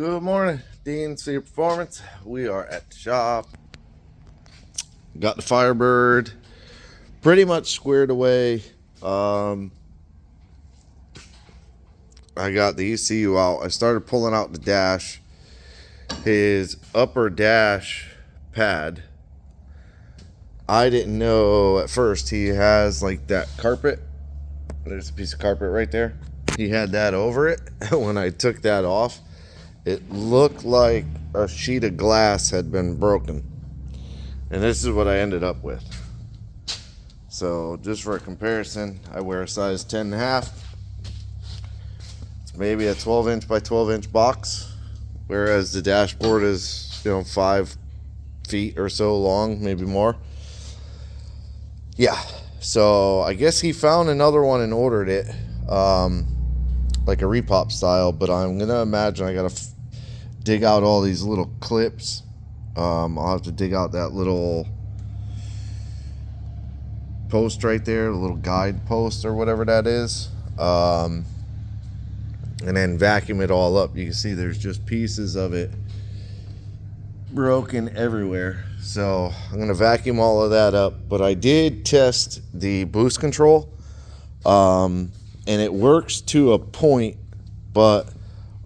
Good morning, Dean Cedar Performance. We are at the shop. Got the Firebird pretty much squared away. I got the ECU out. I started pulling out the dash. His upper dash pad, I didn't know at first he has like that carpet. There's a piece of carpet right there. He had that over it. When I took that off, it looked like a sheet of glass had been broken. And this is what I ended up with. So just for a comparison, I wear a size 10.5. It's maybe a 12-inch by 12-inch box, whereas the dashboard is, 5 feet or so long, maybe more. Yeah, so I guess he found another one and ordered it, like a repop style, but I'm gonna imagine I gotta dig out all these little clips. I'll have to dig out that little post right there, the little guide post or whatever that is, and then vacuum it all up. You can see there's just pieces of it broken everywhere. So I'm gonna vacuum all of that up. But I did test the boost control, and it works to a point, but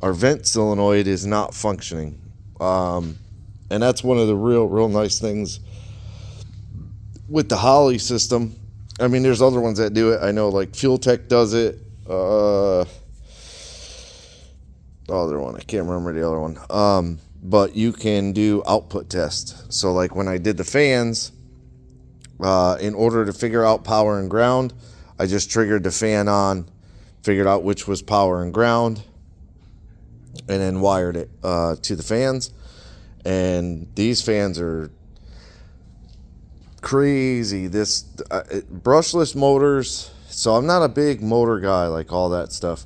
our vent solenoid is not functioning. And that's one of the real nice things with the Holley system. I mean, there's other ones that do it. I know like Fuel Tech does it. Other one, I can't remember the other one. But you can do output test. So like when I did the fans, in order to figure out power and ground, I just triggered the fan on, figured out which was power and ground, and then wired it to the fans. And these fans are crazy. This brushless motors. So I'm not a big motor guy, like all that stuff.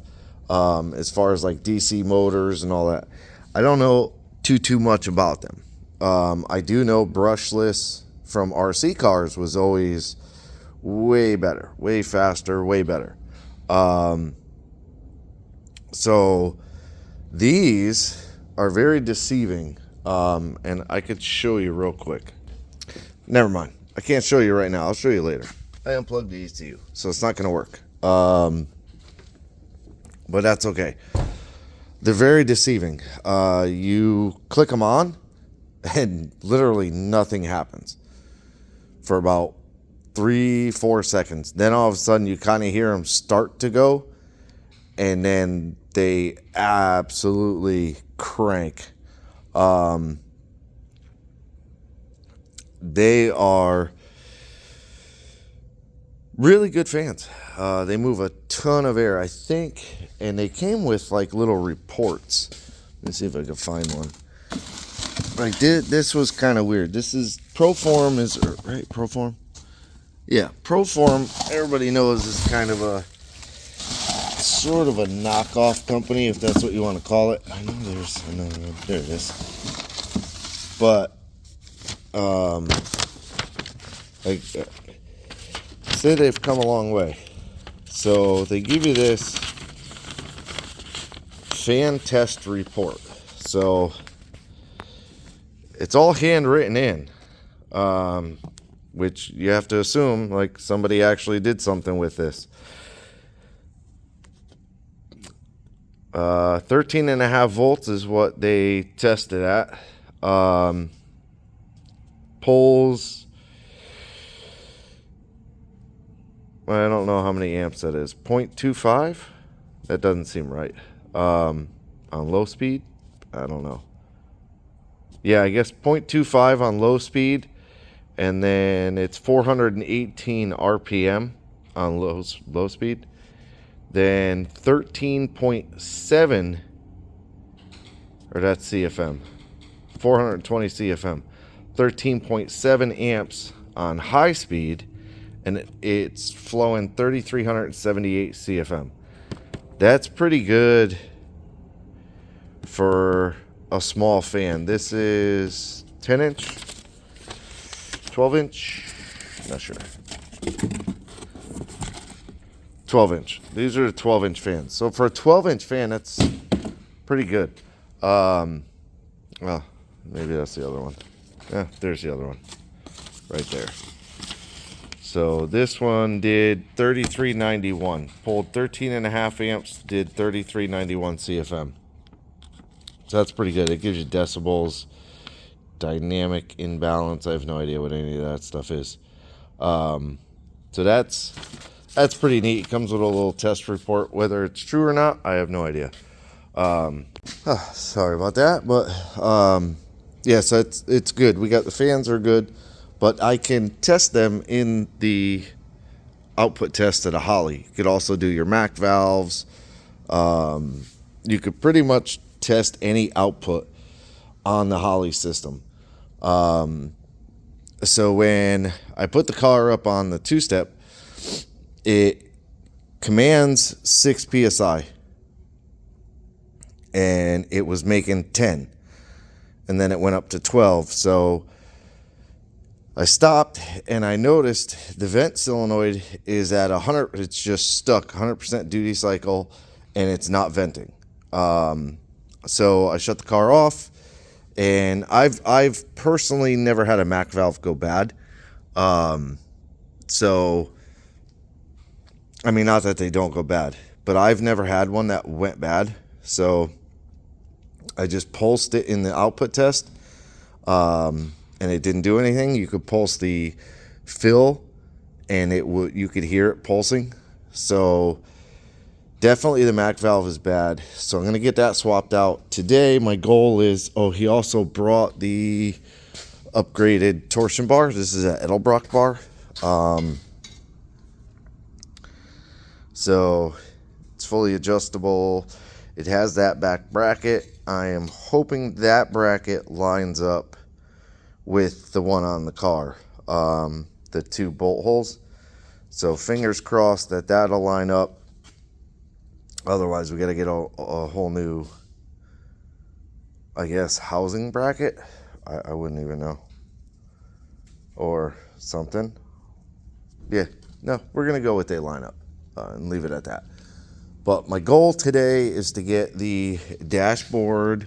As far as like DC motors and all that, I don't know too much about them. I do know brushless from RC cars was always way better, way faster, way better. So these are very deceiving. And I could show you real quick. Never mind. I can't show you right now. I'll show you later. I unplugged the ECU, so it's not going to work. But that's okay. They're very deceiving. You click them on, and literally nothing happens for about 3-4 seconds. Then all of a sudden, you kind of hear them start to go, and then they absolutely crank. They are really good fans. They move a ton of air, I think, and they came with like little reports. Let me see if I can find one. This was kind of weird. This is Proform, right? Proform? Yeah, Proform, everybody knows, is kind of a sort of a knockoff company, if that's what you want to call it. I know there it is. But like say they've come a long way. So they give you this fan test report. So it's all handwritten in, which you have to assume like somebody actually did something with this. 13.5 volts is what they tested at. Poles, I don't know how many amps that is. 0.25? That doesn't seem right. On low speed? I don't know. Yeah, I guess 0.25 on low speed, and then it's 418 RPM on low speed. Then 13.7, or that's CFM, 420 CFM, 13.7 amps on high speed, and it's flowing 3,378 CFM. That's pretty good for a small fan. This is 10-inch, 12-inch, not sure. 12-inch. These are the 12-inch fans. So for a 12-inch fan, that's pretty good. Well, maybe that's the other one. Yeah, there's the other one right there. So this one did 3391, pulled 13.5 amps, did 3391 CFM. So that's pretty good. It gives you decibels, dynamic imbalance. I have no idea what any of that stuff is. So that's pretty neat. It comes with a little test report. Whether it's true or not, I have no idea. Sorry about that, but yeah, so it's good. We got the fans are good, but I can test them in the output test at a Holley. You could also do your Mac valves. You could pretty much test any output on the Holley system. So when I put the car up on the two-step, it commands 6 psi, and it was making 10, and then it went up to 12. So I stopped and I noticed the vent solenoid is at 100. It's just stuck 100% duty cycle, and it's not venting. So I shut the car off, and I've personally never had a Mac valve go bad. So I mean, not that they don't go bad, but I've never had one that went bad. So I just pulsed it in the output test, and it didn't do anything. You could pulse the fill, and you could hear it pulsing. So definitely the Mac valve is bad. So I'm going to get that swapped out today. My goal is, he also brought the upgraded torsion bar. This is an Edelbrock bar. So it's fully adjustable. It has that back bracket. I am hoping that bracket lines up with the one on the car, the 2 bolt holes. So fingers crossed that that'll line up. Otherwise, we got to get a whole new, I guess, housing bracket. I wouldn't even know. Or something. Yeah, no, we're going to go with they line up and leave it at that. But my goal today is to get the dashboard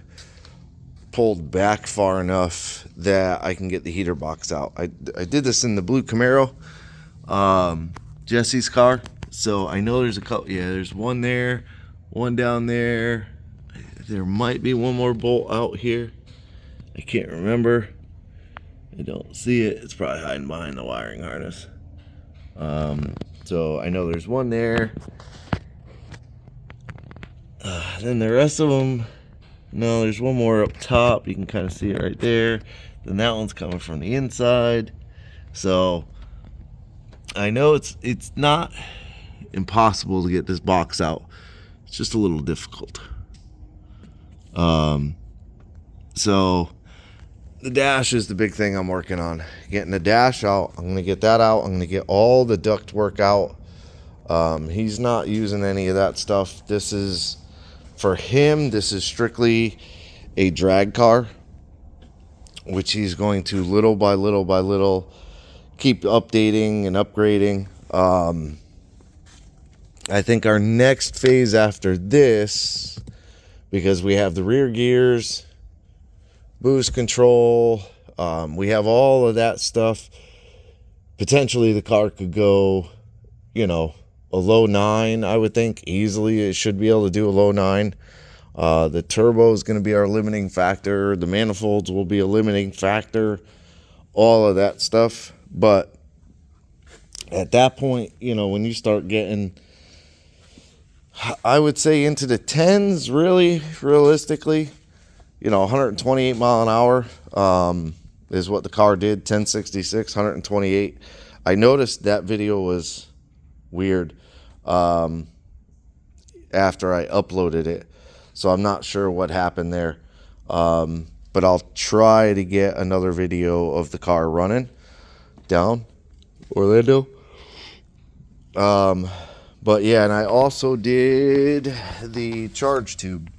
pulled back far enough that I can get the heater box out. I did this in the blue Camaro, Jesse's car. So I know there's a couple. Yeah, there's one there, one down there. There might be one more bolt out here. I can't remember. I don't see it. It's probably hiding behind the wiring harness. So I know there's one there. Then the rest of them, no, there's one more up top. You can kind of see it right there. Then that one's coming from the inside. So I know it's not impossible to get this box out. It's just a little difficult. So the dash is the big thing I'm working on. Getting the dash out. I'm going to get that out. I'm going to get all the duct work out. He's not using any of that stuff. This is, for him, this is strictly a drag car, which he's going to little by little by little keep updating and upgrading. I think our next phase after this, because we have the rear gears, boost control, we have all of that stuff. Potentially the car could go, a low 9, I would think. Easily it should be able to do a low 9. The turbo is going to be our limiting factor. The manifolds will be a limiting factor. All of that stuff. But at that point, when you start getting, I would say, into the 10s, really, realistically, 128 mile an hour is what the car did. 1066, 128. I noticed that video was weird after I uploaded it, so I'm not sure what happened there, but I'll try to get another video of the car running down Orlando. But yeah, and I also did the charge tube,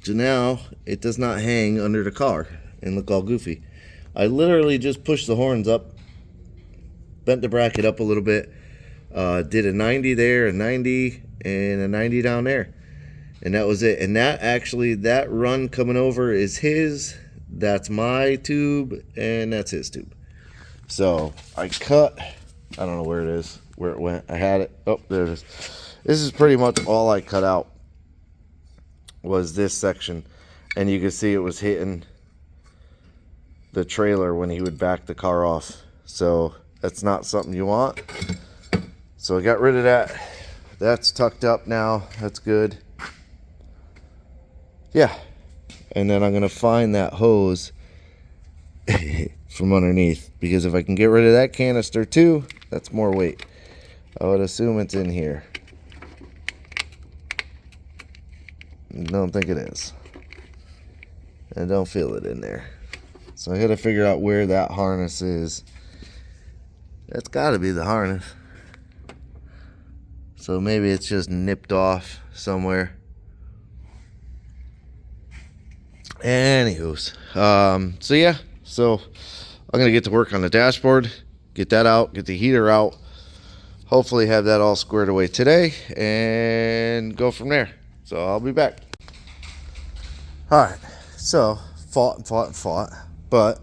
so now it does not hang under the car and look all goofy. I literally just pushed the horns up, bent the bracket up a little bit, did a 90 there, a 90, and a 90 down there. And that was it. And that actually, that run coming over is his. That's my tube, and that's his tube. So I cut, I don't know where it is, where it went. I had it. Oh, there it is. This is pretty much all I cut out was this section. And you can see it was hitting the trailer when he would back the car off. So that's not something you want. So I got rid of that. That's tucked up now. That's good. Yeah. And then I'm going to find that hose from underneath, because if I can get rid of that canister too, that's more weight. I would assume it's in here. Don't think it is. I don't feel it in there. So I got to figure out where that harness is. That's got to be the harness. So maybe it's just nipped off somewhere. Anywho's, so yeah, so I'm gonna get to work on the dashboard, get that out, get the heater out, hopefully have that all squared away today, and go from there. So I'll be back. All right, so fought, but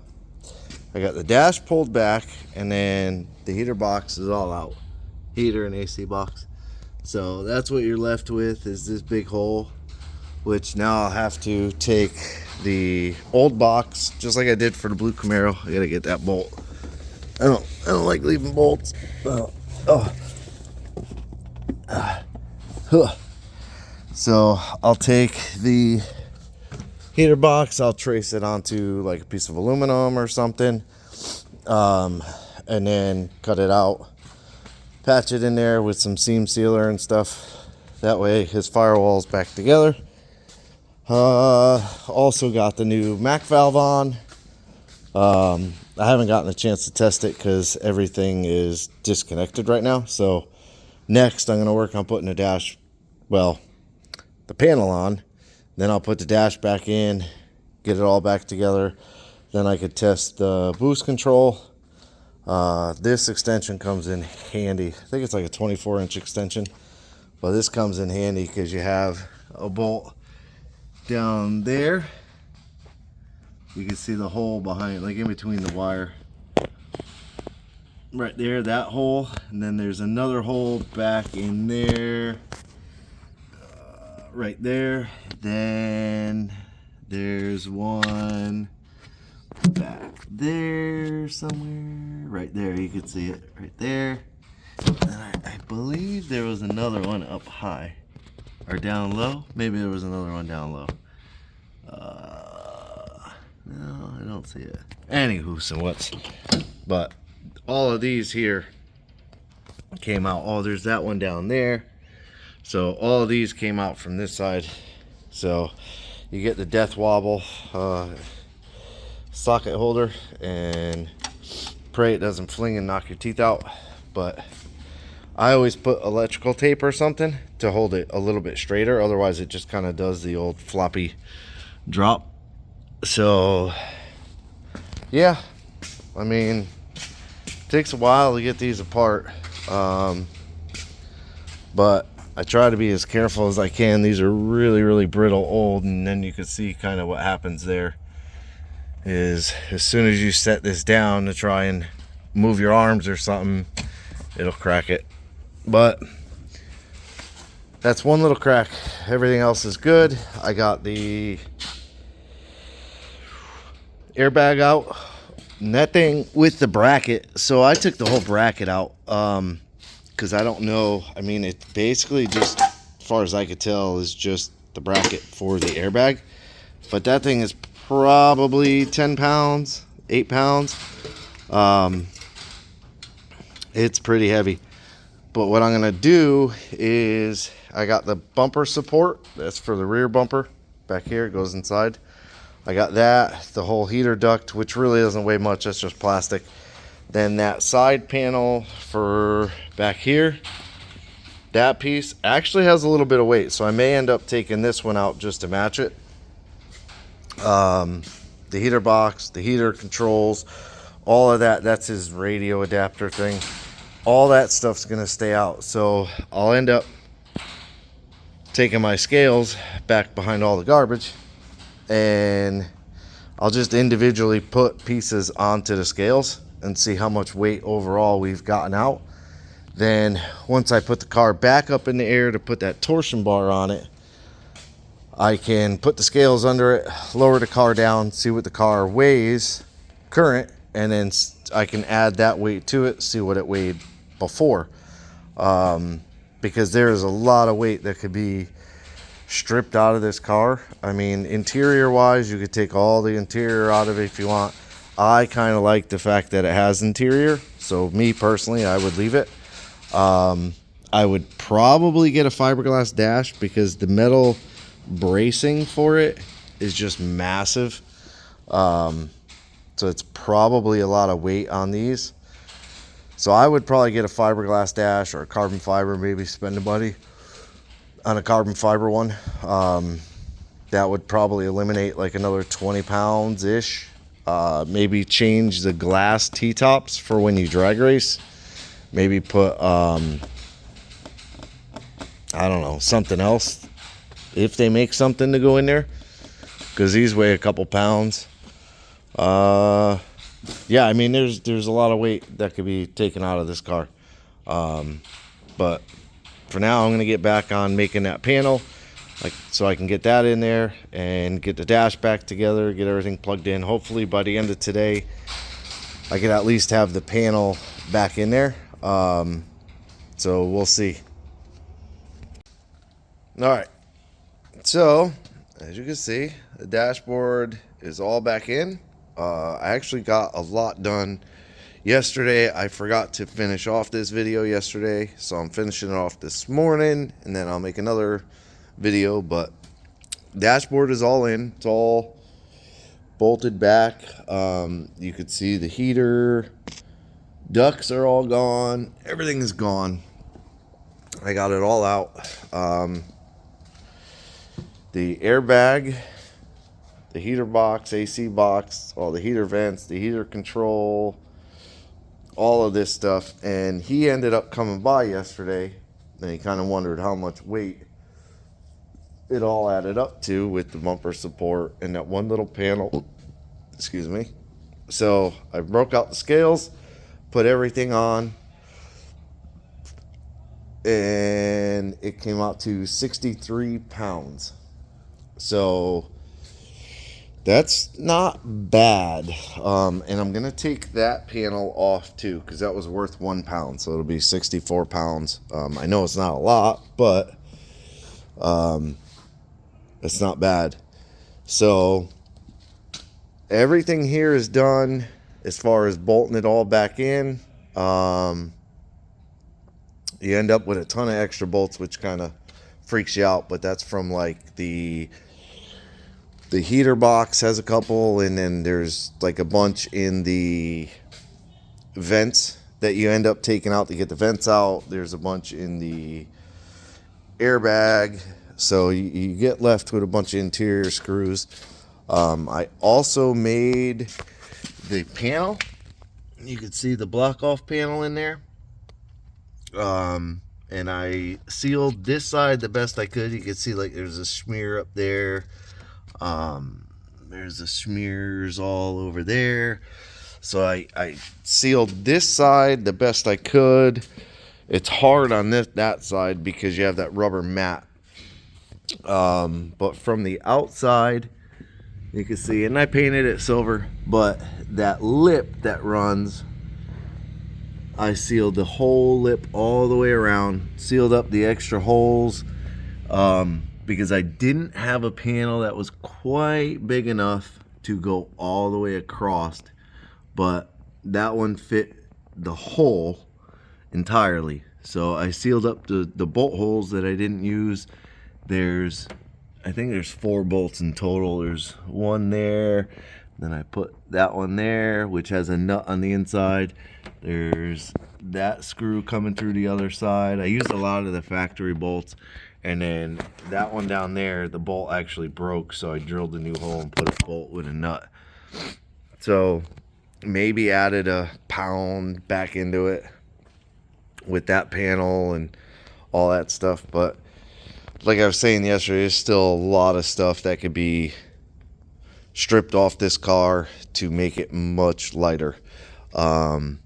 I got the dash pulled back, and then the heater box is all out, heater and AC box. So that's what you're left with, is this big hole, which now I'll have to take the old box, just like I did for the blue Camaro. I gotta get that bolt. I don't like leaving bolts. So I'll take the heater box, I'll trace it onto like a piece of aluminum or something, and then cut it out, patch it in there with some seam sealer and stuff. That way his firewall's back together. Also got the new Mac valve on. I haven't gotten a chance to test it because everything is disconnected right now. So next I'm going to work on putting the panel on. Then I'll put the dash back in, get it all back together. Then I could test the boost control. This extension comes in handy. I think it's like a 24-inch extension. But this comes in handy because you have a bolt down there. You can see the hole behind, like in between the wire. Right there, that hole. And then there's another hole back in there. Right there. Then there's one back there somewhere. Right there, you can see it right there. And I believe there was another one up high. Or down low? Maybe there was another one down low. No, I don't see it. Anywho's and what's. But all of these here came out. Oh, there's that one down there. So all of these came out from this side. So you get the death wobble socket holder, and pray it doesn't fling and knock your teeth out. But I always put electrical tape or something to hold it a little bit straighter. Otherwise, it just kind of does the old floppy drop. So, yeah. I mean, it takes a while to get these apart. But I try to be as careful as I can. These are really, really brittle old. And then you can see kind of what happens there is as soon as you set this down to try and move your arms or something, it'll crack it. But that's one little crack. Everything else is good. I got the airbag out, and that thing with the bracket. So I took the whole bracket out because I don't know. I mean, it basically just, as far as I could tell, is just the bracket for the airbag. But that thing is probably 10 pounds, 8 pounds. It's pretty heavy. But what I'm going to do is I got the bumper support. That's for the rear bumper. Back here, it goes inside. I got that, the whole heater duct, which really doesn't weigh much. That's just plastic. Then that side panel for back here. That piece actually has a little bit of weight, so I may end up taking this one out just to match it. The heater box, the heater controls, all of that. That's his radio adapter thing. All that stuff's gonna stay out, so I'll end up taking my scales back behind all the garbage, and I'll just individually put pieces onto the scales and see how much weight overall we've gotten out. Then once I put the car back up in the air to put that torsion bar on it, I can put the scales under it, lower the car down, see what the car weighs current, and then I can add that weight to it, see what it weighed before. Because there's a lot of weight that could be stripped out of this car. I mean, interior wise, you could take all the interior out of it if you want. I kind of like the fact that it has interior, so me personally, I would leave it. I would probably get a fiberglass dash because the metal bracing for it is just massive. So it's probably a lot of weight on these. So I would probably get a fiberglass dash or a carbon fiber, maybe spend a buddy on a carbon fiber one. That would probably eliminate like another 20 pounds ish. Maybe change the glass T-tops for when you drag race. Maybe put, I don't know, something else. If they make something to go in there. Because these weigh a couple pounds. Yeah, I mean, there's a lot of weight that could be taken out of this car. But for now, I'm going to get back on making that panel, so I can get that in there and get the dash back together, get everything plugged in. Hopefully by the end of today, I can at least have the panel back in there. So we'll see. All right. So as you can see, the dashboard is all back in. I actually got a lot done yesterday. I forgot to finish off this video yesterday, so I'm finishing it off this morning, and then I'll make another video. But dashboard is all in. It's all bolted back. You could see the heater ducts are all gone. Everything is gone. I got it all out. The airbag, the heater box, AC box, all the heater vents, the heater control, all of this stuff. And he ended up coming by yesterday, and he kind of wondered how much weight it all added up to with the bumper support and that one little panel. Excuse me. So I broke out the scales, put everything on, and it came out to 63 pounds. So that's not bad. And I'm gonna take that panel off too, because that was worth 1 pound, so it'll be 64 pounds. I know it's not a lot, but it's not bad. So everything here is done as far as bolting it all back in. You end up with a ton of extra bolts, which kind of freaks you out, but that's from like the heater box has a couple, and then there's like a bunch in the vents that you end up taking out to get the vents out. There's a bunch in the airbag, so you get left with a bunch of interior screws. I also made the panel. You can see the block off panel in there. And I sealed this side the best I could. You can see like there's a smear up there. There's the smears all over there. So I sealed this side the best I could. It's hard on that side because you have that rubber mat. But from the outside, you can see, and I painted it silver, but that lip that runs, I sealed the whole lip all the way around, sealed up the extra holes, because I didn't have a panel that was quite big enough to go all the way across, but that one fit the hole entirely. So I sealed up the bolt holes that I didn't use. I think there's 4 bolts in total. There's one there, then I put that one there, which has a nut on the inside. There's that screw coming through the other side. I used a lot of the factory bolts, and then that one down there, the bolt actually broke, so I drilled a new hole and put a bolt with a nut. So maybe added a pound back into it with that panel and all that stuff. But like I was saying yesterday, there's still a lot of stuff that could be stripped off this car to make it much lighter. I'm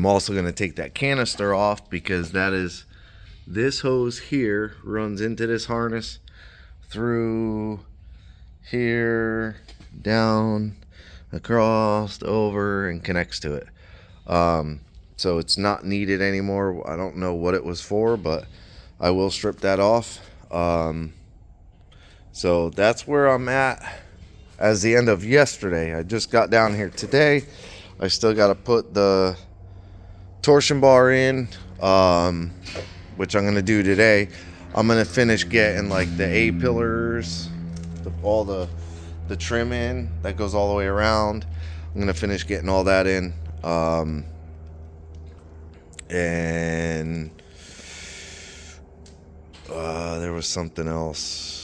also going to take that canister off because this hose here runs into this harness through here, down, across, over, and connects to it. So it's not needed anymore. I don't know what it was for, but I will strip that off. So that's where I'm at as the end of yesterday. I just got down here today. I still got to put the torsion bar in, which I'm going to do today. I'm going to finish getting like the A-pillars, all the trim in that goes all the way around. I'm going to finish getting all that in. And there was something else.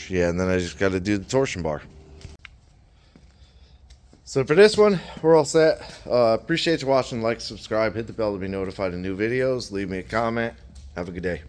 Yeah, and then I just got to do the torsion bar. So for this one, we're all set. Appreciate you watching. Like, subscribe, hit the bell to be notified of new videos. Leave me a comment. Have a good day.